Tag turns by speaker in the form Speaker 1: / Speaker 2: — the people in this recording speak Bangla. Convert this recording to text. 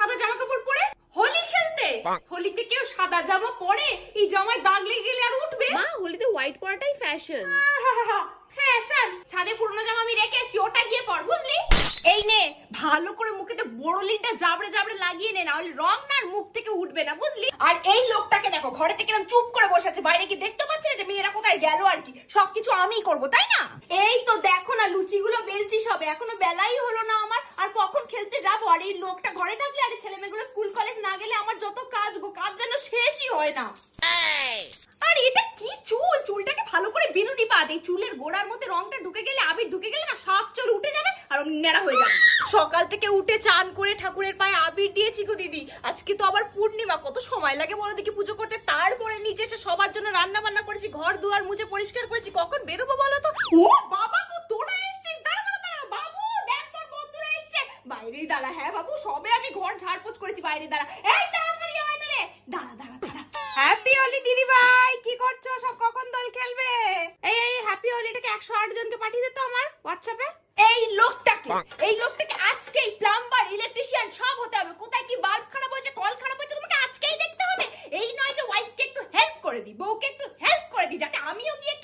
Speaker 1: সাদা জামা কাপড় পরে হোলি খেলতে? হোলিতে কেউ সাদা জামা পরে? এই জামায় দাগ লেগে গেলে আর উঠবে?
Speaker 2: মা হোলিতে হোয়াইট পরাটাই ফ্যাশন।
Speaker 1: ফ্যাশন? ছাদে পুরনো জামা আমি রেখে এসেছি, ওটা গিয়ে পর, বুঝলি? এই নে, ভালো করে মুখেতে বড় লিনটা জাবড়ে জাবড়ে লাগিয়ে নে, না হলে রং না আর মুখ থেকে উঠবে না, বুঝলি? আর এই লোকটাকে দেখো, ঘরে থেকে এরকম চুপ করে বসে আছে, বাইরে কি দেখতে পাচ্ছি না যে মেয়েরা কোথায় গেল? আর কি সবকিছু আমিই করব, তাই না? এই তো দেখো না, লুচিগুলো বেলছি সবে, এখনো বেলাই হলো না আমার, আর কখন খেলতে যাবো? আর এই লোকটা ঘরে থাকলে, আর ছেলে মেয়েগুলো স্কুল কলেজ না গেলে আমার যত কাজ কাজ যেন শেষই হয় না। আর এটা কি চুল? চুলটাকে ভালো করে বিনুনি বাদ। এই চুলের গোড়ার মধ্যে রংটা ঢুকে গেলে, আবির ঢুকে গেলে না, সব চুল উঠে যাবে আর নেড়া হয়ে যাবে। সকাল থেকে উঠে চান করে ঠাকুরের পায়ে আবির দিয়েছি গো দিদি। আজকে তো আবার পূর্ণিমা, কত সময় লাগে বলো দেখি পুজো করতে। তারপরে নিচে এসে সবার জন্য রান্না বান্না করেছি, ঘর দুয়ার মুছে পরিষ্কার করেছি। কখন বেরোবো বলো তো? ও বাবা গো, তোরা এসেছিস? দাঁড়া দাঁড়া দাঁড়া, বাবু দেখ তোর বন্ধুরা এসেছে। বাইরেই দাঁড়া। হ্যাঁ বাবু, সবে আমি ঘর ঝাড়পোছ করেছি, বাইরে দাঁড়া। এই তাড়াতাড়ি আয় না রে, দাঁড়া দাঁড়া দাঁড়া। হ্যাপি হোলি দিদি ভাই, কি করছো? সব কখন দোল খেলবে? এই হ্যাপি হোলিটাকে 108 জনকে পাঠিয়ে দে তো আমার হোয়াটসঅ্যাপে। এই লোকটাকে আজকেই প্লাম্বার, ইলেকট্রিশিয়ান সব হতে হবে। কোথায় কি বাল্ব খারাপ হয়েছে, কল খারাপ হয়েছে, তোমাকে আজকেই দেখতে হবে। এই নয় যে ওয়াইফকে একটু হেল্প করে দিই, বউকে একটু হেল্প করে দিই, যাতে আমিও গিয়ে